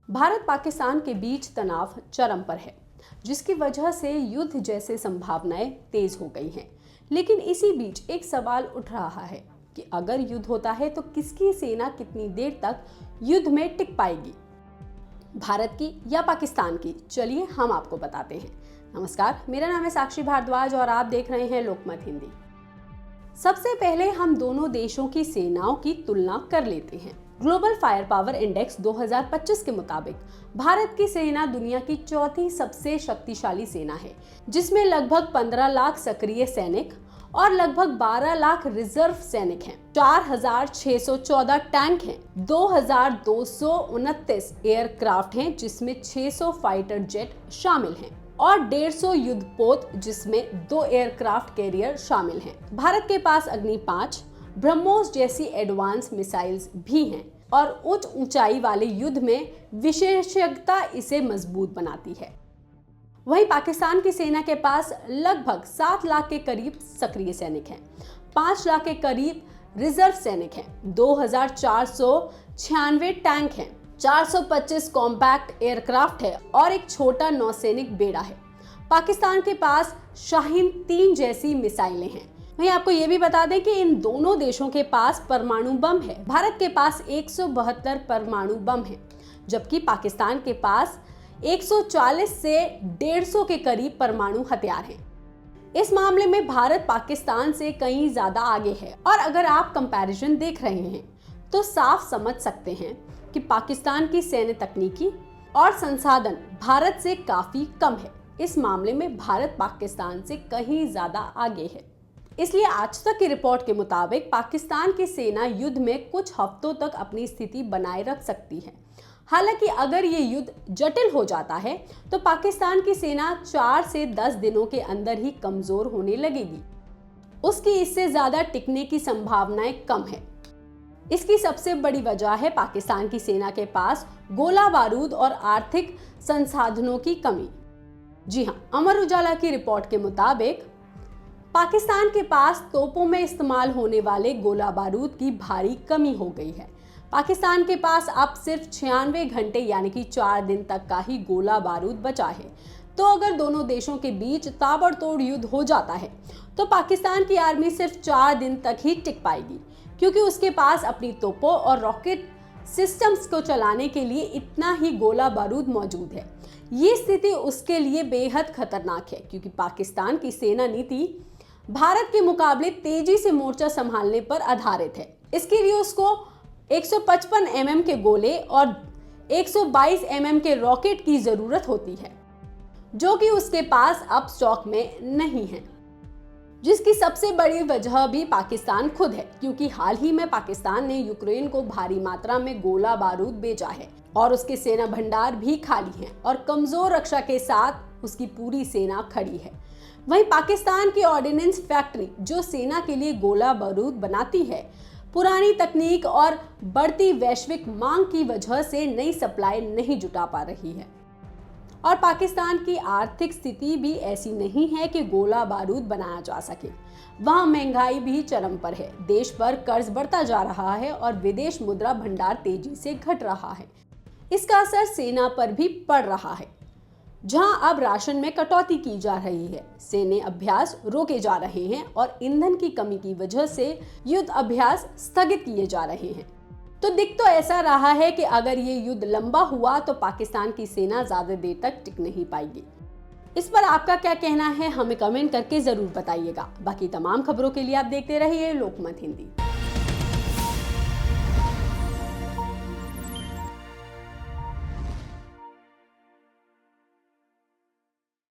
भारत पाकिस्तान के बीच तनाव चरम पर है, जिसकी वजह से युद्ध जैसे संभावनाएं तेज हो गई हैं। लेकिन इसी बीच एक सवाल उठ रहा है कि अगर युद्ध होता है तो किसकी सेना कितनी देर तक युद्ध में टिक पाएगी, भारत की या पाकिस्तान की? चलिए हम आपको बताते हैं। नमस्कार, मेरा नाम है साक्षी भारद्वाज और आप देख रहे हैं लोकमत हिंदी। सबसे पहले हम दोनों देशों की सेनाओं की तुलना कर लेते हैं। ग्लोबल फायर पावर इंडेक्स 2025 के मुताबिक भारत की सेना दुनिया की चौथी सबसे शक्तिशाली सेना है, जिसमें लगभग 15 लाख सक्रिय सैनिक और लगभग 12 लाख रिजर्व सैनिक हैं। 4,614 टैंक हैं, 2,229 एयरक्राफ्ट हैं, जिसमें 600 फाइटर जेट शामिल हैं और 150 युद्धपोत, जिसमें 2 एयरक्राफ्ट कैरियर शामिल हैं। भारत के पास अग्नि 5, ब्रह्मोस जैसी एडवांस मिसाइल्स भी हैं और उच्च ऊंचाई वाले युद्ध में विशेषज्ञता इसे मजबूत बनाती है। वहीं पाकिस्तान की सेना के पास लगभग 7 लाख के करीब सक्रिय सैनिक हैं, 5 लाख के करीब रिजर्व सैनिक हैं, 2,496 टैंक हैं, 425 कॉम्पैक्ट एयरक्राफ्ट है और एक छोटा नौसैनिक बेड़ा है। पाकिस्तान के पास शाहीन 3 जैसी मिसाइलें हैं। वहीं आपको ये भी बता दें कि इन दोनों देशों के पास परमाणु बम है। भारत के पास 172 परमाणु बम है, जबकि पाकिस्तान के पास 140 से 150 के करीब परमाणु हथियार हैं। इस मामले में भारत पाकिस्तान से कहीं ज्यादा आगे है और अगर आप कंपैरिजन देख रहे हैं तो साफ समझ सकते हैं कि पाकिस्तान की सैन्य तकनीकी और संसाधन भारत से काफी कम है। इस मामले में भारत पाकिस्तान से कहीं ज्यादा आगे है। इसलिए आज तक की रिपोर्ट के मुताबिक पाकिस्तान की सेना युद्ध में कुछ हफ्तों तक अपनी स्थिति बनाए रख सकती है। हालांकि अगर ये युद्ध जटिल हो जाता है तो पाकिस्तान की सेना 4 से 10 दिनों के अंदर ही कमजोर होने लगेगी। उसकी इससे ज्यादा टिकने की संभावनाएं कम है। इसकी सबसे बड़ी वजह है पाकिस्तान की सेना के पास गोला बारूद और आर्थिक संसाधनों की कमी। जी हाँ, अमर उजाला की रिपोर्ट के मुताबिक पाकिस्तान के पास तोपों में इस्तेमाल होने वाले गोला बारूद की भारी कमी हो गई है। पाकिस्तान के पास अब सिर्फ 96 घंटे यानी कि 4 दिन तक का ही गोला बारूद बचा है। तो अगर दोनों देशों के बीच ताबड़तोड़ युद्ध हो जाता है तो पाकिस्तान की आर्मी सिर्फ 4 दिन तक ही टिक पाएगी, क्योंकि उसके पास अपनी तोपों और रॉकेट सिस्टम्स को चलाने के लिए इतना ही गोला बारूद मौजूद है। ये स्थिति उसके लिए बेहद खतरनाक है, क्योंकि पाकिस्तान की सेना नीति भारत के मुकाबले तेजी से मोर्चा संभालने पर आधारित है। इसके लिए उसको 155 mm के गोले और 122 mm के रॉकेट की जरूरत होती है, जो कि उसके पास अब स्टॉक में नहीं है। जिसकी सबसे बड़ी वजह भी पाकिस्तान खुद है, क्योंकि हाल ही में पाकिस्तान ने यूक्रेन को भारी मात्रा में गोला बारूद बेचा है और उसके सेना भंडार भी खाली हैं और कमजोर रक्षा के साथ उसकी पूरी सेना खड़ी है। वहीं पाकिस्तान की ऑर्डिनेंस फैक्ट्री, जो सेना के लिए गोला बारूद बनाती है, पुरानी तकनीक और बढ़ती वैश्विक मांग की वजह से नई सप्लाई नहीं जुटा पा रही है। और पाकिस्तान की आर्थिक स्थिति भी ऐसी नहीं है कि गोला बारूद बनाया जा सके। वहां महंगाई भी चरम पर है, देश पर कर्ज बढ़ता जा रहा है और विदेश मुद्रा भंडार तेजी से घट रहा है। इसका असर सेना पर भी पड़ रहा है, जहां अब राशन में कटौती की जा रही है, सैन्य अभ्यास रोके जा रहे हैं और ईंधन की कमी की वजह से युद्ध अभ्यास स्थगित किए जा रहे हैं। तो दिख तो ऐसा रहा है कि अगर ये युद्ध लंबा हुआ तो पाकिस्तान की सेना ज्यादा देर तक टिक नहीं पाएगी। इस पर आपका क्या कहना है, हमें कमेंट करके जरूर बताइएगा। बाकी तमाम खबरों के लिए आप देखते रहिए लोकमत हिंदी।